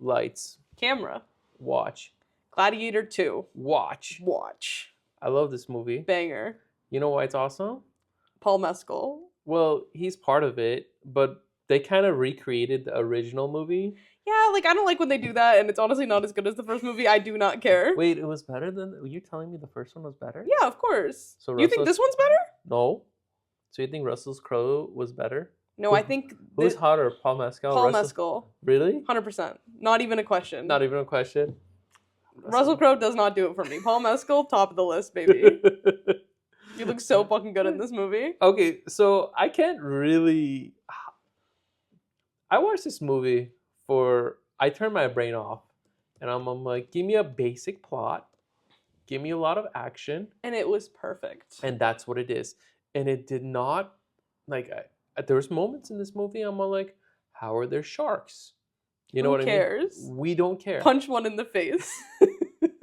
Lights. Camera. Watch. Gladiator II. Watch. I love this movie. Banger. You know why it's awesome? Paul Mescal. Well, he's part of it, but they kind of recreated the original movie. Yeah, like, I don't like when they do that, and it's honestly not as good as the first movie. I do not care. Wait, it was better than... Were you telling me the first one was better? Yeah, of course. So you think this one's better? No. So you think Russell Crowe was better? No, I think... Who's hotter, Paul Mescal? Paul Mescal. Really? 100%. Not even a question. Not even a question? Russell Crowe does not do it for me. Paul Mescal, top of the list, baby. You look so fucking good in this movie. Okay, so I can't really... I watched this movie I turned my brain off. And I'm like, give me a basic plot. Give me a lot of action. And it was perfect. And that's what it is. And it did not... Like, there's moments in this movie I'm like, how are there sharks? You know what I mean? Who cares? We don't care. Punch one in the face.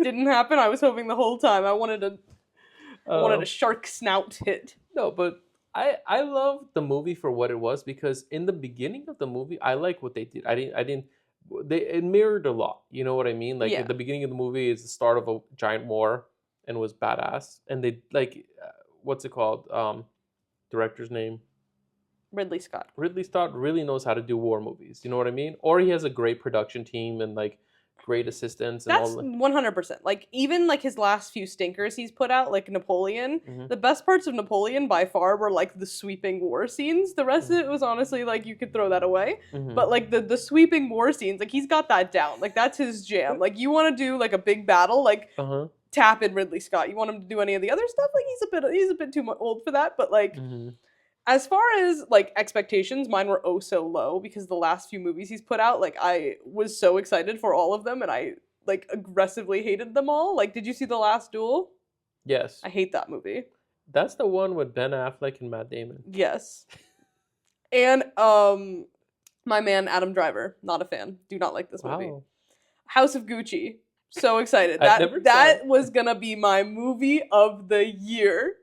Didn't happen. I was hoping the whole time. I wanted a shark snout hit. No, but I love the movie for what it was, because in the beginning of the movie, I like what they did. It mirrored a lot. You know what I mean? Like, at the beginning of the movie is the start of a giant war, and it was badass. And they what's it called? Director's name? Ridley Scott. Ridley Scott really knows how to do war movies. You know what I mean? Or he has a great production team and like great assistants. And That's 100%. Like, even like his last few stinkers he's put out, like Napoleon. Mm-hmm. The best parts of Napoleon by far were like the sweeping war scenes. The rest of it was honestly like you could throw that away. Mm-hmm. But like the sweeping war scenes, like he's got that down. Like that's his jam. Like you want to do like a big battle, like tap in Ridley Scott. You want him to do any of the other stuff? Like he's a bit too old for that. But like. Mm-hmm. As far as, like, expectations, mine were oh so low, because the last few movies he's put out, like, I was so excited for all of them, and I, like, aggressively hated them all. Like, did you see The Last Duel? Yes. I hate that movie. That's the one with Ben Affleck and Matt Damon. Yes. And, my man, Adam Driver. Not a fan. Do not like this movie. House of Gucci. So excited. That was gonna be my movie of the year.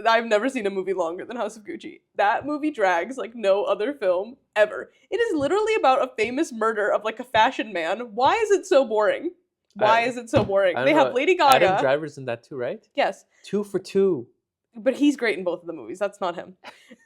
I've never seen a movie longer than House of Gucci. That movie drags like no other film ever. It is literally about a famous murder of like a fashion man. Why is it so boring? They have Lady Gaga. Adam Driver's in that too, right? Yes. 2 for 2. But he's great in both of the movies. That's not him.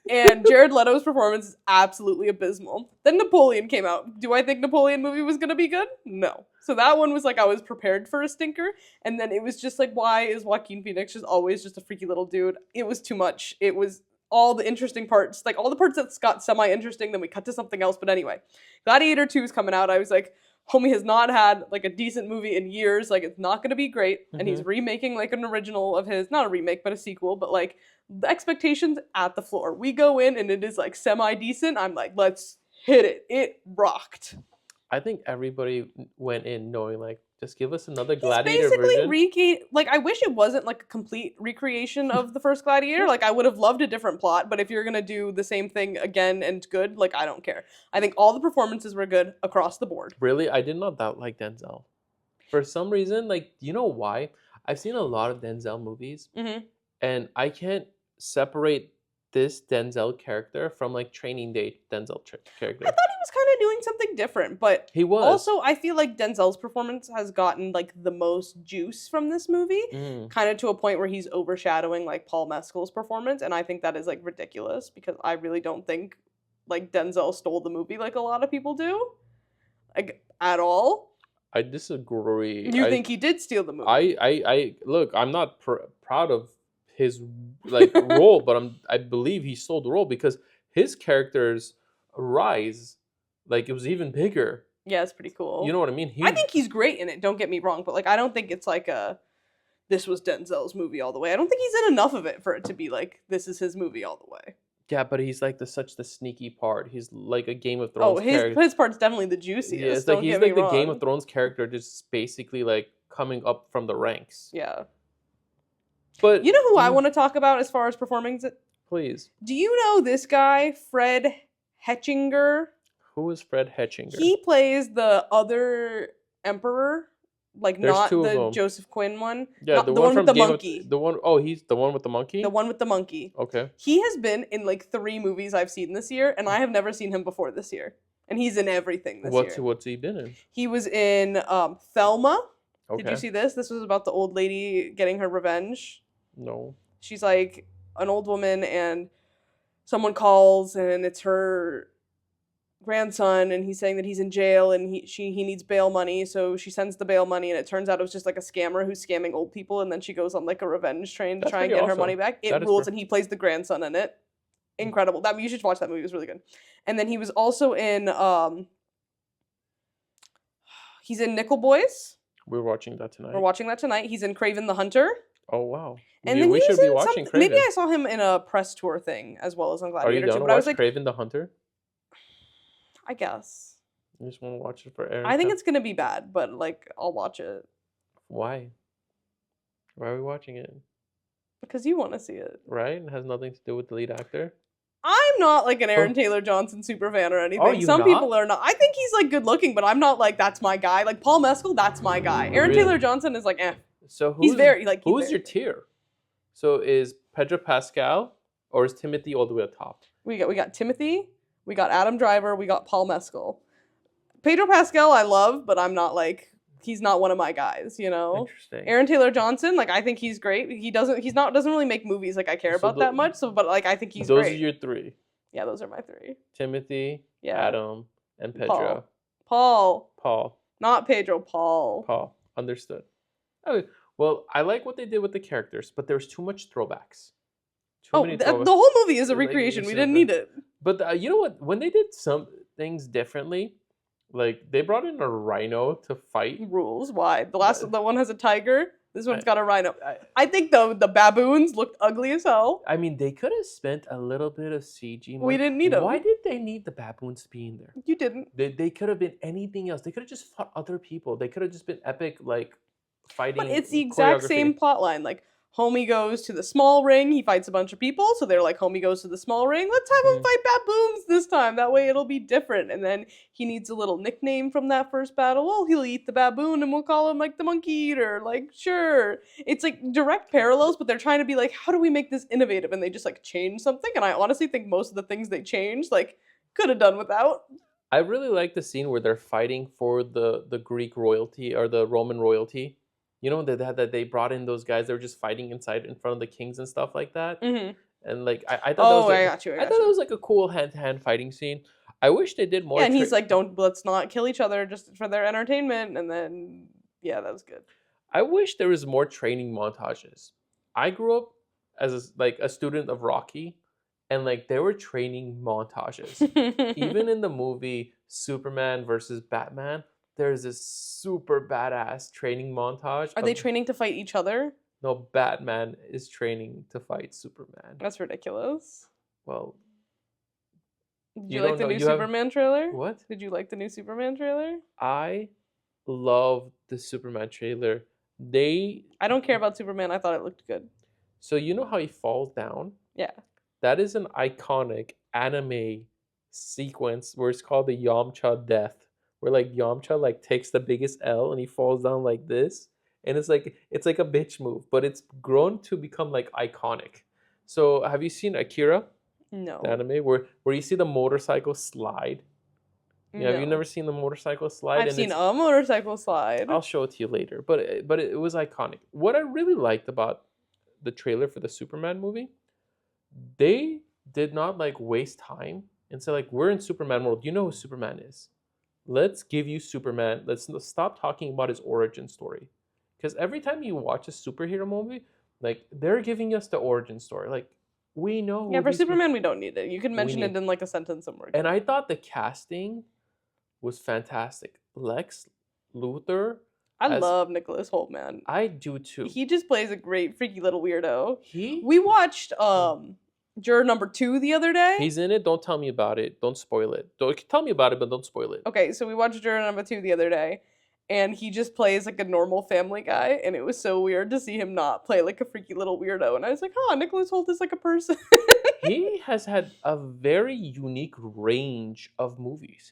And Jared Leto's performance is absolutely abysmal. Then Napoleon came out. Do I think Napoleon movie was going to be good? No. So that one was like I was prepared for a stinker. And then it was just like, why is Joaquin Phoenix just always just a freaky little dude? It was too much. It was all the interesting parts. Like all the parts that got semi-interesting, then we cut to something else. But anyway, Gladiator II is coming out. I was like, homie has not had like a decent movie in years. Like it's not going to be great. And he's remaking like an original of his, not a remake, but a sequel. But like the expectations at the floor. We go in and it is like semi-decent. I'm like, let's hit it. It rocked. I think everybody went in knowing like, just give us another Gladiator version. Basically, like I wish it wasn't like a complete recreation of the first Gladiator. Like I would have loved a different plot, but if you're gonna do the same thing again and good, like I don't care. I think all the performances were good across the board. Really, I did not like Denzel. For some reason, like you know why? I've seen a lot of Denzel movies, and I can't separate this Denzel character from like Training Day Denzel character. I thought he was kind of doing something different, but he was. Also, I feel like Denzel's performance has gotten like the most juice from this movie, kind of to a point where he's overshadowing like Paul Mescal's performance, and I think that is like ridiculous because I really don't think like Denzel stole the movie like a lot of people do, like at all. I disagree. You think he did steal the movie? I look. I'm not proud of his like role, but I believe he stole the role because his character's rise, like it was even bigger. Yeah, it's pretty cool. You know what I mean? I think he's great in it. Don't get me wrong, but like I don't think it's like this was Denzel's movie all the way. I don't think he's in enough of it for it to be like this is his movie all the way. Yeah, but he's like such the sneaky part. He's like a Game of Thrones character. His part's definitely the juiciest. Yeah, it's like he's like the Game of Thrones character, just basically like coming up from the ranks. Yeah. But you know who I want to talk about as far as performing? Please. Do you know this guy, Fred Hechinger? Who is Fred Hechinger? He plays the other emperor, like There's not the Joseph Quinn one. Yeah, the one with the monkey. He's the one with the monkey? The one with the monkey. Okay. He has been in like 3 movies I've seen this year, and I have never seen him before this year. And he's in everything this year. What's he been in? He was in Thelma. Okay. Did you see this? This was about the old lady getting her revenge. No. She's like an old woman, and someone calls, and it's her grandson, and he's saying that he's in jail, and he needs bail money, so she sends the bail money, and it turns out it was just like a scammer who's scamming old people, and then she goes on like a revenge train to try and get her money back. It rules, and he plays the grandson in it. Incredible. That you should watch that movie. It was really good. And then he was also in he's in Nickel Boys. We're watching that tonight. He's in Kraven the Hunter. Oh wow. And then we should be watching Kraven. Maybe I saw him in a press tour thing as well as on Gladiator II. Are you down to watch Kraven the Hunter? I guess. You just want to watch it for Aaron? I think it's gonna be bad, but like I'll watch it. Why? Why are we watching it? Because you want to see it. Right? It has nothing to do with the lead actor. I'm not like an Aaron Taylor Johnson super fan or anything. Oh, you Some not? people are not. I think he's like good looking, but I'm not like that's my guy. Like Paul Mescal, that's my guy. Aaron Taylor Johnson is like So who's your tier? So is Pedro Pascal or is Timothy all the way at the top? We got Timothy, we got Adam Driver, we got Paul Mescal. Pedro Pascal I love, but I'm not like he's not one of my guys, you know. Interesting. Aaron Taylor Johnson, like I think he's great. He doesn't really make movies like I care about that much. So, but like I think he's great. Those are your three. Yeah, those are my three. Timothy, Adam, and Pedro. Paul. Not Pedro. Paul. Understood. Okay. Well, I like what they did with the characters, but there's too much throwbacks. The whole movie is a recreation. We didn't need it. But you know what? When they did some things differently. Like, they brought in a rhino to fight. Rules. Why? The one has a tiger. This one's got a rhino. I think, though, the baboons looked ugly as hell. I mean, they could have spent a little bit of CG. We didn't need them. Why did they need the baboons to be in there? You didn't. They could have been anything else. They could have just fought other people. They could have just been epic, like, fighting. But it's the exact same plot line. Like, homie goes to the small ring. He fights a bunch of people. So they're like, homie goes to the small ring. Let's have him fight baboons this time. That way it'll be different. And then he needs a little nickname from that first battle. Well, he'll eat the baboon and we'll call him like the monkey eater. Like, sure. It's like direct parallels, but they're trying to be like, how do we make this innovative? And they just like change something. And I honestly think most of the things they changed, like, could have done without. I really like the scene where they're fighting for the Greek royalty or the Roman royalty. You know that they brought in those guys. They were just fighting inside in front of the kings and stuff like that. Mm-hmm. And like I thought I got you. I thought it was like a cool hand-to-hand fighting scene. I wish they did more. Yeah, and he's like, let's not kill each other just for their entertainment. And then that was good. I wish there was more training montages. I grew up as a student of Rocky, and like there were training montages. Even in the movie Superman versus Batman. There's this super badass training montage. Are they training to fight each other? No, Batman is training to fight Superman. That's ridiculous. Well, did you like the new Superman trailer? What? Did you like the new Superman trailer? I love the Superman trailer. I don't care about Superman. I thought it looked good. So you know how he falls down? Yeah. That is an iconic anime sequence where it's called the Yamcha death. Where like Yamcha like takes the biggest L and he falls down like this, and it's like a bitch move, but it's grown to become like iconic. So have you seen Akira? No. The anime where you see the motorcycle slide. Yeah, no. Have you never seen the motorcycle slide? I've seen a motorcycle slide. I'll show it to you later, but it was iconic. What I really liked about the trailer for the Superman movie, they did not like waste time and say like, we're in Superman world. You know who Superman is. Let's give you Superman. Let's stop talking about his origin story. Because every time you watch a superhero movie, like, they're giving us the origin story. Like, we know. Yeah, for Superman, we don't need it. You can mention it in, like, a sentence somewhere. And I thought the casting was fantastic. Lex Luthor. I love Nicholas Hoult, man. I do, too. He just plays a great, freaky little weirdo. We watched, Juror number 2 the other day. He's in it. Don't tell me about it. Don't spoil it. Tell me about it, but don't spoil it. Okay, so we watched Juror number 2 the other day, and he just plays like a normal family guy, and it was so weird to see him not play like a freaky little weirdo. And I was like, Nicholas Hoult is like a person. He has had a very unique range of movies.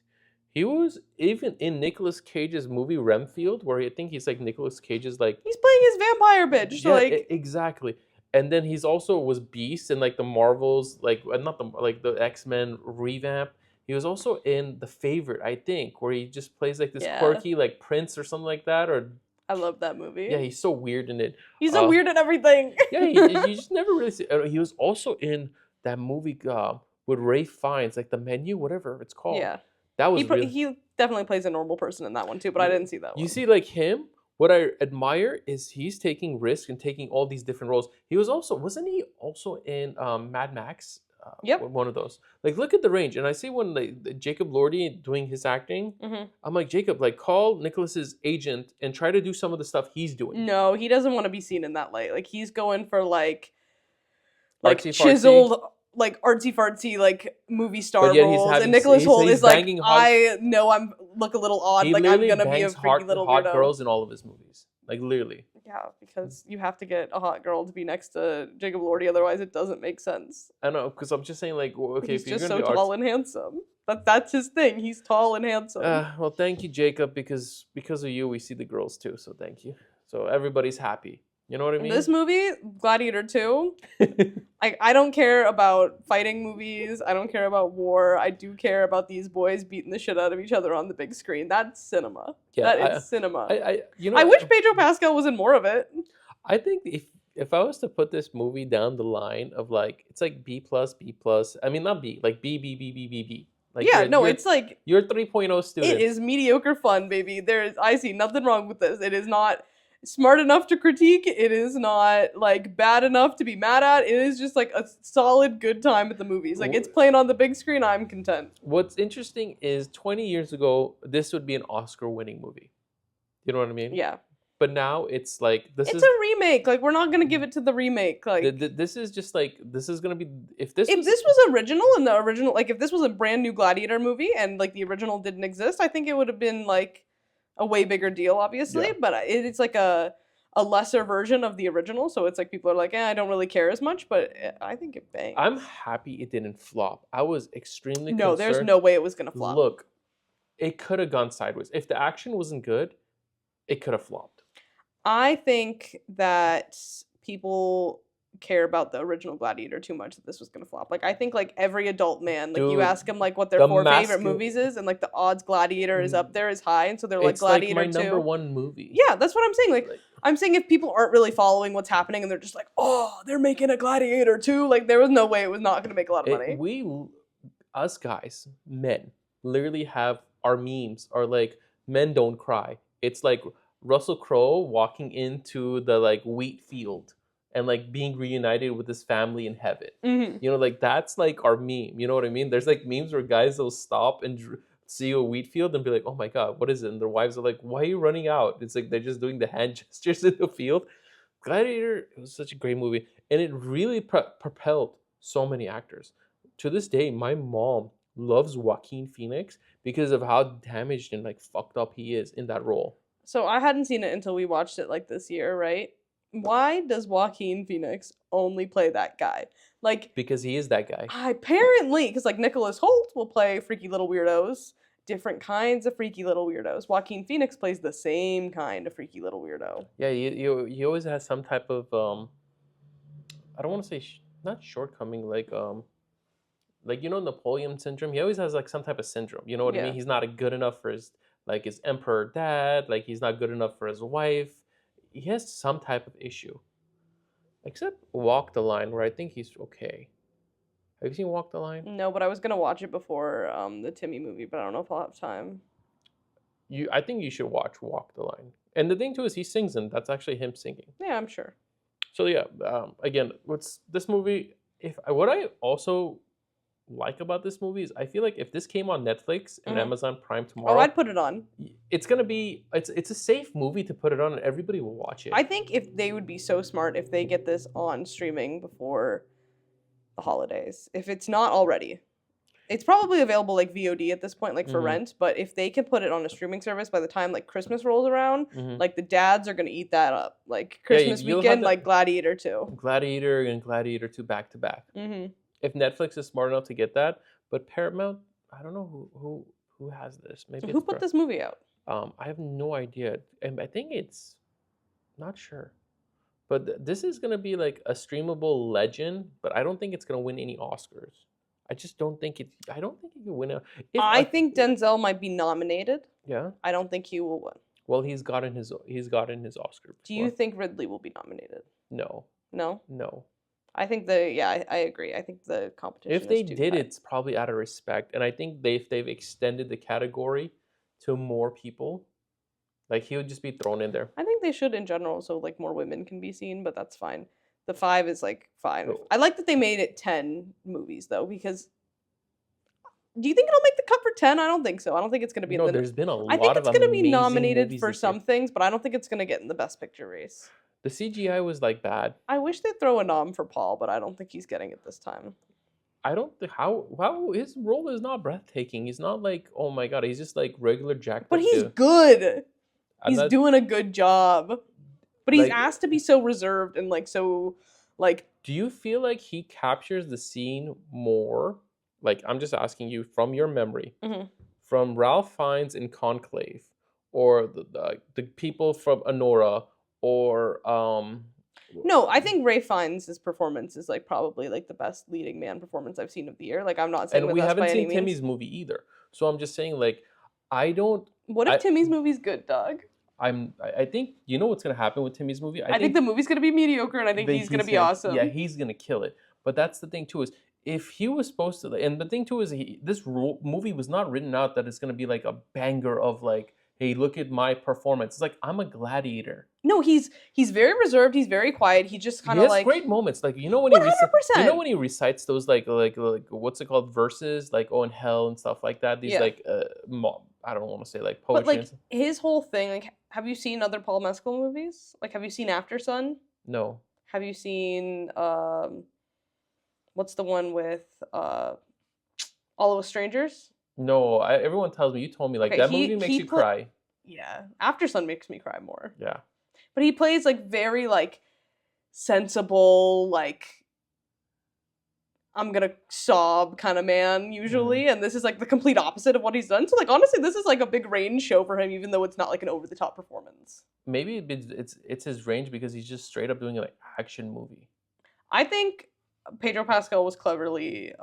He was even in Nicolas Cage's movie Renfield, where I think he's like Nicolas Cage's like... He's playing his vampire bitch. So exactly. And then he's also was Beast in like the Marvels, like not the X-Men revamp. He was also in The Favorite, I think, where he just plays like this Yeah. quirky like prince or something like that. Or I love that movie. yeah, he's so weird in it. He's so weird at everything. Yeah, you just never really see. He was also in that movie with Ray Fiennes, like The Menu, whatever it's called. Yeah. That was he definitely plays a normal person in that one too, but I didn't see that one. You see, like him, what I admire is he's taking risks and taking all these different roles. He was also, wasn't he also in Mad Max? Yep. One of those. Like, look at the range. And I see when like Jacob Lordy doing his acting, I'm like, Jacob, like call Nicholas's agent and try to do some of the stuff he's doing. No, he doesn't want to be seen in that light. Like he's going for like Artsy-fartsy. chiseled, like artsy fartsy, like movie star roles. And Nicholas Hoult is like, I know I'm look a little odd. Like I'm gonna be a freaky little hot weirdo. girls in all of his movies. Like literally. Yeah, because you have to get a hot girl to be next to Jacob Lordy, otherwise it doesn't make sense. I know, because I'm just saying, like, okay, he's if you're just gonna so be tall and handsome. That's his thing. He's tall and handsome. Well, thank you, Jacob, because of you, we see the girls too. So thank you. So everybody's happy. You know what I mean? This movie, Gladiator II, I don't care about fighting movies. I don't care about war. I do care about these boys beating the shit out of each other on the big screen. That's cinema. Yeah, that is cinema. I wish Pedro Pascal was in more of it. I think if I was to put this movie down the line of like, it's like B+, B+. I mean, not B, like B. Like yeah, no, it's like you're 3.0 student. It is mediocre fun, baby. I see nothing wrong with this. It is not smart enough to critique. It is not like bad enough to be mad at. It is just like a solid good time at the movies. Like it's playing on the big screen. I'm content. What's interesting is 20 years ago, this would be an Oscar-winning movie. You know what I mean? Yeah. But now it's like it's a remake. Like we're not gonna give it to the remake. Like this is just like this is gonna be if this was original and the original, like if this was a brand new Gladiator movie and like the original didn't exist, I think it would have been like a way bigger deal, obviously. Yeah. But it's like a lesser version of the original, so it's like people are like, I don't really care as much, but I think it banged. I'm happy it didn't flop. I was extremely concerned. No, there's no way it was gonna flop. Look, it could have gone sideways. If the action wasn't good, it could have flopped. I think that people care about the original Gladiator too much that this was gonna flop. Like I think like every adult man, like you ask them like what their four favorite movies is, and like the odds Gladiator is up there is high, and so they're like Gladiator 2. It's like my number one movie. Yeah, that's what I'm saying. Like I'm saying if people aren't really following what's happening and they're just like, oh, they're making a Gladiator 2, like there was no way it was not gonna make a lot of money. Us guys, men, literally have our memes are like men don't cry. It's like Russell Crowe walking into the like wheat field and like being reunited with his family in heaven. Mm-hmm. You know, like that's like our meme. You know what I mean? There's like memes where guys will stop and see a wheat field and be like, oh my God, what is it? And their wives are like, why are you running out? It's like they're just doing the hand gestures in the field. Gladiator, it was such a great movie. And it really propelled so many actors. To this day, my mom loves Joaquin Phoenix because of how damaged and like fucked up he is in that role. So I hadn't seen it until we watched it like this year, right? Why does Joaquin Phoenix only play that guy? Like because he is that guy. Apparently, because like Nicholas Hoult will play freaky little weirdos, different kinds of freaky little weirdos. Joaquin Phoenix plays the same kind of freaky little weirdo. Yeah, he always has some type of I don't want to say not shortcoming, like you know Napoleon syndrome. He always has like some type of syndrome. You know what I mean? He's not good enough for his emperor dad, like he's not good enough for his wife. He has some type of issue. Except Walk the Line, where I think he's okay. Have you seen Walk the Line? No, but I was gonna watch it before the Timmy movie, but I don't know if I'll have time. I think you should watch Walk the Line. And the thing too is he sings in. That's actually him singing. Yeah, I'm sure. So yeah, again, what's this movie? What I also like about this movie is I feel like if this came on Netflix and Amazon Prime tomorrow, I'd put it on. It's gonna be it's a safe movie to put it on and everybody will watch it. I think if they would be so smart if they get this on streaming before the holidays. If it's not already. It's probably available like VOD at this point, like for rent, but if they can put it on a streaming service by the time like Christmas rolls around, like the dads are gonna eat that up. Like Christmas weekend, like Gladiator 2. Gladiator and Gladiator 2 back to back. If Netflix is smart enough to get that, but Paramount, I don't know who has this. Maybe who put this movie out? I have no idea, and I think it's not sure. But this is gonna be like a streamable legend, but I don't think it's gonna win any Oscars. I just don't think it. I don't think he can win it. I think Denzel might be nominated. Yeah. I don't think he will win. Well, he's gotten his Oscar before. Do you think Ridley will be nominated? No. No. No. I think I agree. I think the competition. If they did, it's probably out of respect, and I think they've extended the category to more people, like he would just be thrown in there. I think they should in general, so like more women can be seen, but that's fine. The 5 is like fine. Oh. I like that they made it 10 movies though, because do you think it'll make the cut for 10? I don't think so. I don't think it's going to be. No, there's been a lot of. I think it's going to be nominated for some things, but I don't think it's going to get in the Best Picture race. The CGI was like bad. I wish they'd throw a nom for Paul, but I don't think he's getting it this time. I don't think how his role is not breathtaking. He's not like, oh my god, he's just like regular Jack. But he's good. He's doing a good job. But he's asked to be so reserved and like so like. Do you feel like he captures the scene more? Like, I'm just asking you from your memory, from Ralph Fiennes in Conclave, or the people from Anora, or No, I think Ray Fiennes' performance is like probably like the best leading man performance I've seen of the year. Like, I'm not saying, and we haven't seen Timmy's movie either, so I'm just saying like, I don't. What if Timmy's movie's good, Doug? I think you know what's gonna happen with Timmy's movie. I think the movie's gonna be mediocre, and I think he's gonna be awesome. Yeah, he's gonna kill it. But that's the thing too, is if he was supposed to, and the thing too is this movie was not written out that it's gonna be like a banger of like, hey, look at my performance. It's like, I'm a gladiator. No, he's very reserved. He's very quiet. He just kind of like great moments. Like, you know when 100%. He recites those like what's it called, verses, like "Oh in Hell" and stuff like that. These like I don't want to say like poetry. But like his whole thing. Like, have you seen other Paul Mescal movies? Like, have you seen After Sun? No. Have you seen what's the one with All of Us Strangers? No, everyone tells me. You told me like that movie makes you cry. Yeah, After Sun makes me cry more. Yeah, but he plays like very like sensible, like I'm gonna sob kind of man usually, and this is like the complete opposite of what he's done. So like honestly, this is like a big range show for him, even though it's not like an over the top performance. Maybe it's his range because he's just straight up doing an like action movie. I think Pedro Pascal was cleverly.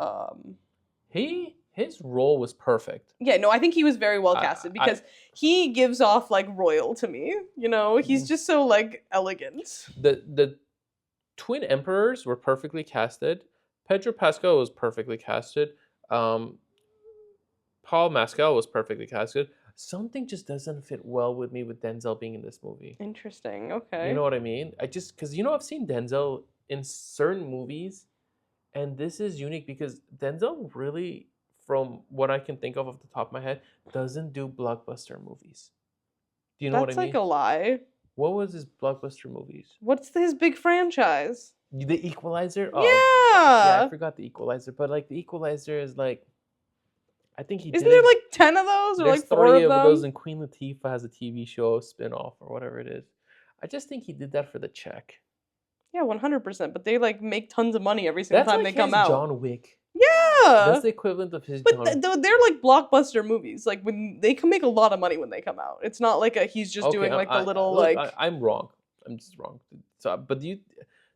His role was perfect. Yeah, no, I think he was very well casted because he gives off like royal to me. You know, he's just so like elegant. The twin emperors were perfectly casted. Pedro Pascal was perfectly casted. Paul Mescal was perfectly casted. Something just doesn't fit well with me with Denzel being in this movie. Interesting. Okay. You know what I mean? Because I've seen Denzel in certain movies, and this is unique because Denzel really, from what I can think of off the top of my head, doesn't do blockbuster movies. Do you know what I mean? That's like a lie. What was his blockbuster movies? What's his big franchise? The Equalizer? Oh, yeah, I forgot The Equalizer. But like The Equalizer is like, I think he Isn't there like 10 of those or like 4 of them? Those, and Queen Latifah has a TV show spin-off or whatever it is. I just think he did that for the check. Yeah, 100%. But they like make tons of money every single time they come out. John Wick. Yeah, that's the equivalent of his. But they're like blockbuster movies. Like when they can make a lot of money when they come out. It's not like he's just doing like the little like. I'm wrong. I'm just wrong. So, but do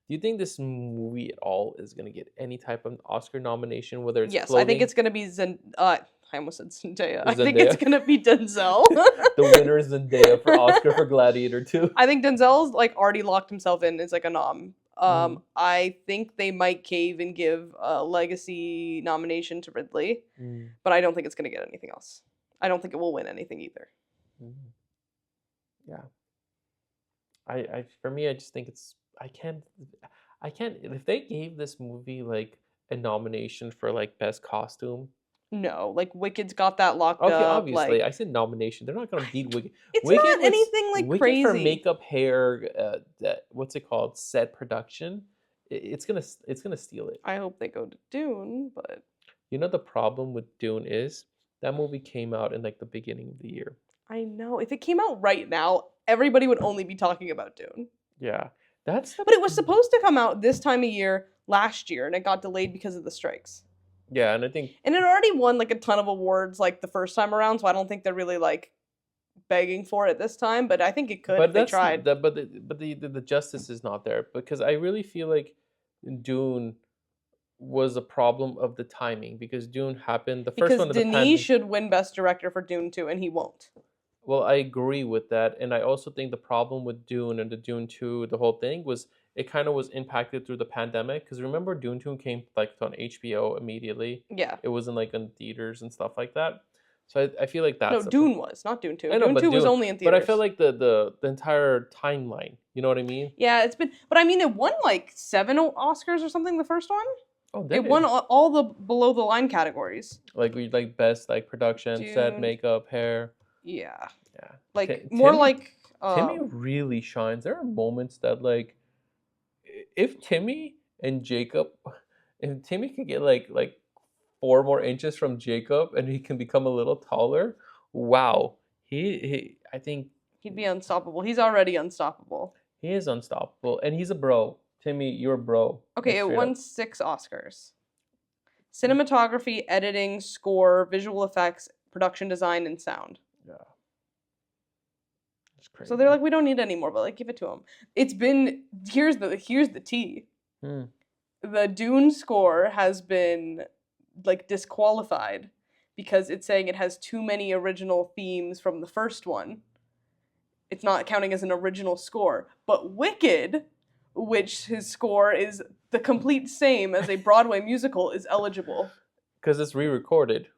you think this movie at all is gonna get any type of Oscar nomination? Whether it's clothing? I think it's gonna be I almost said Zendaya. I think it's gonna be Denzel. The winner is Zendaya for Oscar for Gladiator II. I think Denzel's like already locked himself in as like a nom. I think they might cave and give a legacy nomination to Ridley, but I don't think it's gonna get anything else. I don't think it will win anything either. Yeah. For me, I just think it's I can't if they gave this movie like a nomination for like best costume. No, like Wicked's got that locked up. Okay, obviously, like, I said nomination. They're not gonna beat Wicked. It's not anything like Wicked crazy for makeup, hair, what's it called? Set production. It's gonna steal it. I hope they go to Dune, but you know the problem with Dune is that movie came out in like the beginning of the year. I know. If it came out right now, everybody would only be talking about Dune. Yeah. But it was supposed to come out this time of year last year, and it got delayed because of the strikes. Yeah, and I think... And it already won, like, a ton of awards, like, the first time around, so I don't think they're really, like, begging for it this time, but I think it could if they tried. But the justice is not there, because I really feel like Dune was a problem of the timing because Dune happened. The first one of the Denis pandemic. should win Best Director for Dune 2, and he won't. Well, I agree with that, and I also think the problem with Dune and the Dune 2, the whole thing was it kind of was impacted through the pandemic. Because remember, Dune 2 came like on HBO immediately. Yeah. It wasn't like in theaters and stuff like that. So I feel like that's Dune was not Dune 2. I know, Dune 2 was only in theaters. But I feel like the entire timeline. You know what I mean? Yeah, it's been. But I mean, it won like 7 Oscars or something. The first one. Oh, it won all the below the line categories. Like best like production, Dune. set, makeup, hair. Yeah. Yeah. Like more Timmy, like. Timmy really shines. There are moments that like, if Timmy and Jacob, if Timmy could get like 4 more inches from Jacob and he can become a little taller, wow. I think he'd be unstoppable. He's already unstoppable. He is unstoppable, and he's a bro. Timmy, you're a bro. Okay, it won 6 Oscars. Cinematography, editing, score, visual effects, production design, and sound. Yeah. That's crazy. So they're like, we don't need any more, but like, give it to them. It's been here's the tea. The Dune score has been like disqualified because it's saying it has too many original themes from the first one. It's not counting as an original score. But Wicked, which his score is the complete same as a Broadway musical, is eligible. Because it's re-recorded.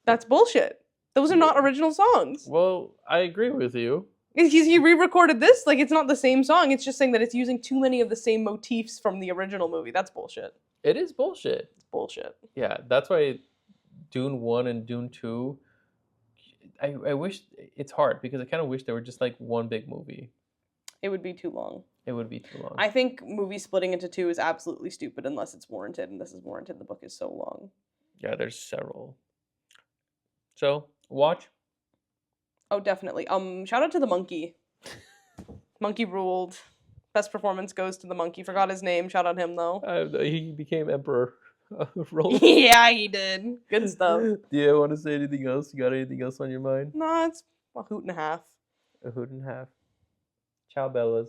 That's bullshit. Those are not original songs. Well, I agree with you. He re-recorded this, like it's not the same song. It's just saying that it's using too many of the same motifs from the original movie. That's bullshit. It is bullshit. It's bullshit. Yeah, that's why Dune 1 and Dune 2, I wish, it's hard because I kind of wish they were just like one big movie. It would be too long. It would be too long. I think movie splitting into 2 is absolutely stupid unless it's warranted, and this is warranted. The book is so long. Yeah, there's several. So, watch. Oh, definitely. Shout out to the monkey. Monkey ruled. Best performance goes to the monkey. Forgot his name. Shout out him though. He became emperor. Yeah, he did. Good stuff. Do you want to say anything else? You got anything else on your mind? Nah, it's a hoot and a half. A hoot and a half. Ciao, Bellas.